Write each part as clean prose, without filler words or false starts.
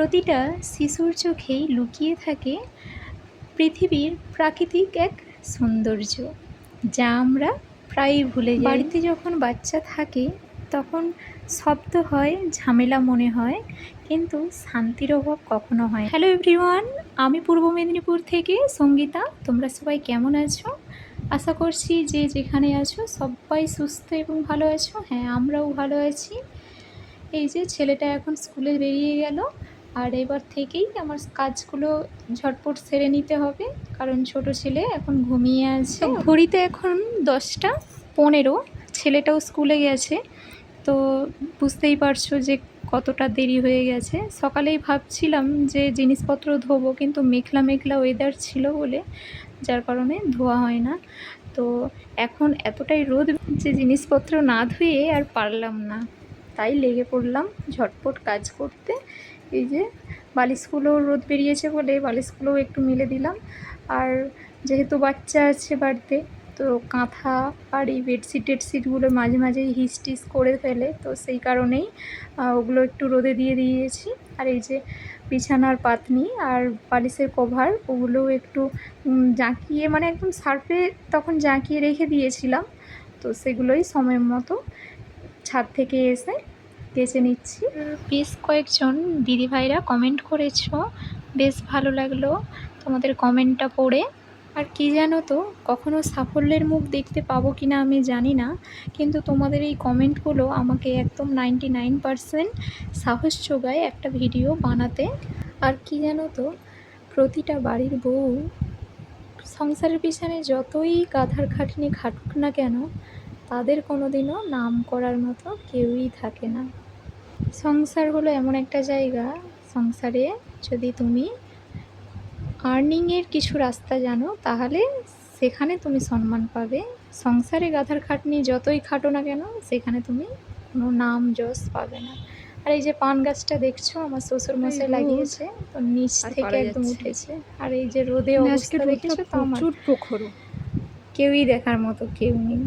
প্রতিটা শিশুর চোখেই লুকিয়ে থাকে পৃথিবীর প্রাকৃতিক এক সৌন্দর্য, যা আমরা প্রায়ই ভুলে যাই। বাড়িতে যখন বাচ্চা থাকে তখন শব্দ হয়, ঝামেলা মনে হয়, কিন্তু শান্তির অভাব কখনো হয়। হ্যালো এভরিওয়ান, আমি পূর্ব মেদিনীপুর থেকে সঙ্গীতা। তোমরা সবাই কেমন আছো? আশা করছি যে যেখানে আছো সবাই সুস্থ এবং ভালো আছো। হ্যাঁ, আমরাও ভালো আছি। এই যে ছেলেটা এখন স্কুলে বেরিয়ে গেল, আর এবার থেকেই আমার কাজগুলো ঝটপট সেরে নিতে হবে, কারণ ছোট ছেলে এখন ঘুমিয়ে আছে। ঘড়িতে এখন 10টা 15, ছেলেটাও স্কুলে গেছে। তো বুঝতেই পারছো যে কতটা দেরি হয়ে গেছে। সকালেই ভাবছিলাম যে জিনিসপত্র ধোবো, কিন্তু মেঘলা মেঘলা ওয়েদার ছিল বলে যার কারণে ধোয়া হয় না। তো এখন এতটাই রোদ যে জিনিসপত্র না ধুয়ে আর পারলাম না, তাই লেগে পড়লাম ঝটপট কাজ করতে। এই যে বালিশগুলো রোদ বেরিয়েছে বলে বালিশগুলোও একটু মেলে দিলাম। আর যেহেতু বাচ্চা আছে বাড়িতে, তো কাঁথা আর এই বেডশিট টেডশিটগুলো মাঝে মাঝেই হিস টিস করে ফেলে, তো সেই কারণেই ওগুলো একটু রোদে দিয়ে দিয়েছি। আর এই যে বিছানার পাতনি আর বালিশের কভার, ওগুলোও একটু জাঁকিয়ে, মানে একদম সার্ফে তখন জাঁকিয়ে রেখে দিয়েছিলাম, তো সেগুলোই সময় মতো ছাদ থেকে এসে কেচে নিচ্ছি। বেশ কয়েকজন দিদিভাইরা কমেন্ট করেছো, বেশ ভালো লাগলো তোমাদের কমেন্টটা পড়ে। আর কি জানো তো, কখনো সাফল্যের মুখ দেখতে পাবো কি না আমি জানি না, কিন্তু তোমাদের এই কমেন্টগুলো আমাকে একদম 99% সাহস যোগায় একটা ভিডিও বানাতে। আর কি জানো তো, প্রতিটা বাড়ির বউ সংসারের পিছনে যতই গাধার খাটনি খাটুক না কেন, তাদের কোনোদিনও নাম করার মতো কেউই থাকে না। সংসার হলো এমন একটা জায়গা, সংসারে যদি তুমি আর্নিংয়ের কিছু রাস্তা জানো তাহলে সেখানে তুমি সম্মান পাবে। সংসারে গাধার খাটনি যতই খাটো না কেন, সেখানে তুমি কোনো নাম যশ পাবে না। আর এই যে পান গাছটা দেখছো আমার শ্বশুরমশাই লাগিয়েছে, তো নিচ থেকে একদম উঠেছে। আর এই যে রোদে অবস্থা দেখেছো তো আমার, প্রখর, কেউই দেখার মতো কেউ নেই।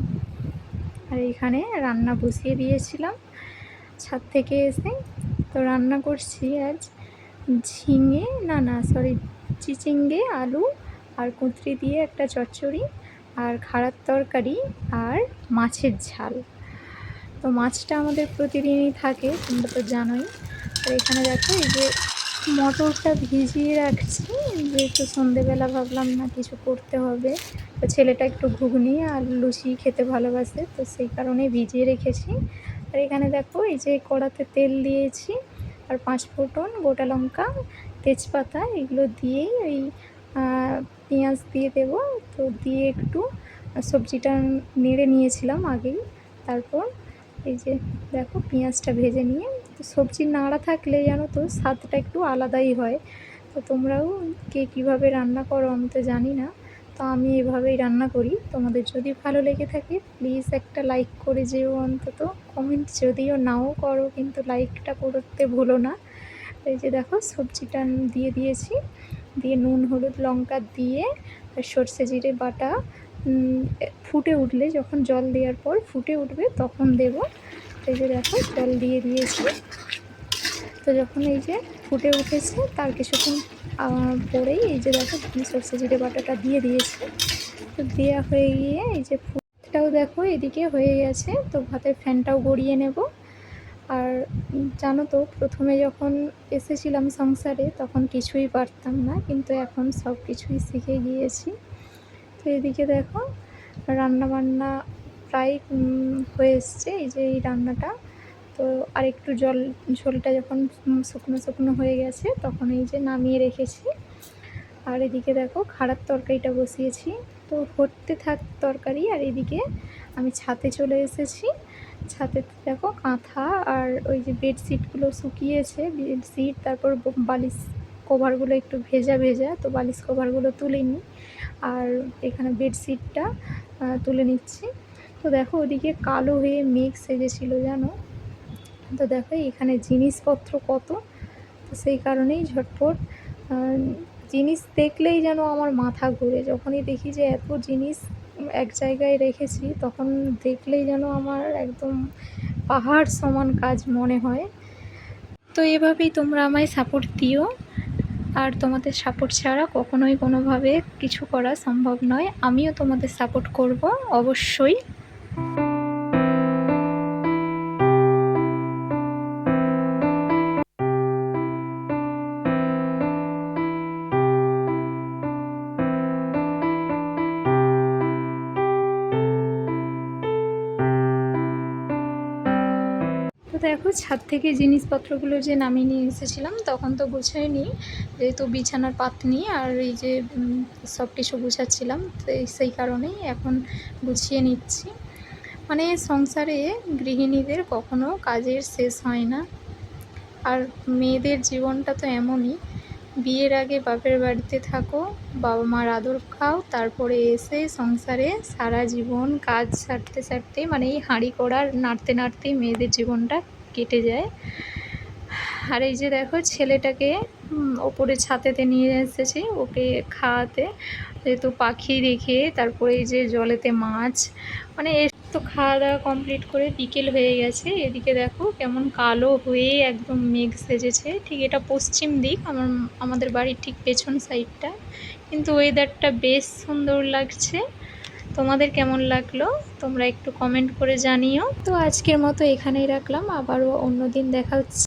আর এইখানে রান্না বসিয়ে দিয়েছিলাম ছাদ থেকে এসে। তো রান্না করছি আজ চিচিঙ্গে, আলু আর কুঁদরি দিয়ে একটা চচ্চড়ি, আর খাড়ার তরকারি, আর মাছের ঝাল। তো মাছটা আমাদের প্রতিদিনই থাকে, তোমরা তো জানোই। আর এখানে দেখো এই যে মটরটা ভিজিয়ে রাখছি, যেহেতু সন্ধেবেলা ভাবলাম না কিছু করতে হবে, তো ছেলেটা একটু ঘুগনি আর লুচি খেতে ভালোবাসে, তো সেই কারণে ভিজিয়ে রেখেছি। আর এখানে দেখো এই যে কড়াতে তেল দিয়েছি, আর 5 ফোঁটন, গোটা লঙ্কা, তেজপাতা, এগুলো দিয়েই ওই পেঁয়াজ দিয়ে দেবো। তো দিয়ে একটু সবজিটা নেড়ে নিয়েছিলাম আগেই। তারপর এই যে দেখো পেঁয়াজটা ভেজে নিয়ে, তো সবজি নাড়া থাকলে জানো তো স্বাদটা একটু আলাদাই হয়। তো তোমরাও কে কীভাবে রান্না করো আমি তো জানি না, তো আমি এভাবেই রান্না করি। তোমাদের যদি ভালো লেগে থাকে প্লিজ একটা লাইক করে যেও, অন্তত কমেন্ট যদিও নাও করো কিন্তু লাইকটা করতে ভুলো না। এই যে দেখো সবজিটা দিয়ে দিয়েছি, দিয়ে নুন হলুদ লঙ্কা দিয়ে সর্ষে জিরে বাটা ফুটে উঠলে, যখন জল দেওয়ার পর ফুটে উঠবে তখন দেব। এই যে দেখো জল দিয়ে দিয়েছি, তো যখন এই যে ফুটে উঠেছে তার কিছুক্ষণ পরেই এই যে দেখো সর্ষে জিরে বাটাটা দিয়ে দিয়েছি। তো দেওয়া হয়ে গিয়ে এই যে ফুটটাও দেখো এদিকে হয়ে গেছে, তো ভাতের ফ্যানটাও গড়িয়ে নেব। আর জানো তো, প্রথমে যখন এসেছিলাম সংসারে তখন কিছুই পারতাম না, কিন্তু এখন সব কিছুই শিখে গিয়েছি। তো এদিকে দেখো রান্নাবান্না প্রায় হয়ে এসছে। এই যে এই রান্নাটা, তো আর একটু ঝোলটা যখন শুকনো শুকনো হয়ে গেছে তখন এই যে নামিয়ে রেখেছি। আর এদিকে দেখো খাড়ার তরকারিটা বসিয়েছি, তো হতে থাক তরকারি। আর এদিকে আমি ছাদে চলে এসেছি। ছাদে দেখো কাঁথা আর ওই যে বেডশিটগুলো শুকিয়েছে, বেডশিট তারপর বালিশ কভারগুলো একটু ভেজা ভেজা, তো বালিশ কভারগুলো তুলে নিই, আর এখানে বেডশিটটা তুলে নিচ্ছি। তো দেখো ওদিকে কালো হয়ে মেঘ সেজেছিলো জানো, তো দেখো এখানে জিনিসপত্র কত, তো সেই কারণেই ঝটপট জিনিস দেখলেই যেন আমার মাথা ঘুরে। যখনই দেখি যে এত জিনিস এক জায়গায় রেখেছি, তখন দেখলেই যেন আমার একদম পাহাড় সমান কাজ মনে হয়। তো এভাবেই তোমরা আমায় সাপোর্ট দিও। আর তোমাদের সাপোর্ট ছাড়া কখনোই কোনোভাবে কিছু করা সম্ভব নয়। আমিও তোমাদের সাপোর্ট করব অবশ্যই। তো দেখো, ছাদ থেকে জিনিসপত্রগুলো যে নামিয়ে নিয়ে এসেছিলাম তখন তো গুছাইনি, যেহেতু বিছানার পাতনি আর এই যে সব কিছু গুছাচ্ছিলাম, তো সেই কারণেই এখন গুছিয়ে নিচ্ছি। মানে সংসারে গৃহিণীদের কখনো কাজের শেষ হয় না। আর মেয়েদের জীবনটা তো এমনই, বিয়ের আগে বাপের বাড়িতে থাকো, বাবা মার আদর খাও, তারপরে এসে সংসারে সারা জীবন কাজ সারতে সারতে, মানে এই হাঁড়ি কড়ার নাড়তে নাড়তেই মেয়েদের জীবনটা কেটে যায়। আর এই যে দেখো, ছেলেটাকে ওপরে ছাতেতে নিয়ে এসেছি ওকে খাওয়াতে, যেহেতু পাখি দেখে, তারপরে এই যে জলেতে মাছ, মানে তো খাওয়া দাওয়া কমপ্লিট করে বিকেল হয়ে গেছে। এদিকে দেখো কেমন কালো হয়ে একদম মেঘ সেজেছে। ঠিক এটা পশ্চিম দিক, আমাদের বাড়ির ঠিক পেছন সাইডটা, কিন্তু ওয়েদারটা বেশ সুন্দর লাগছে। তোমাদের কেমন লাগলো তোমরা একটু কমেন্ট করে জানিও। তো আজকের মতো এখানেই রাখলাম, আবারও অন্য দিন দেখা হচ্ছে।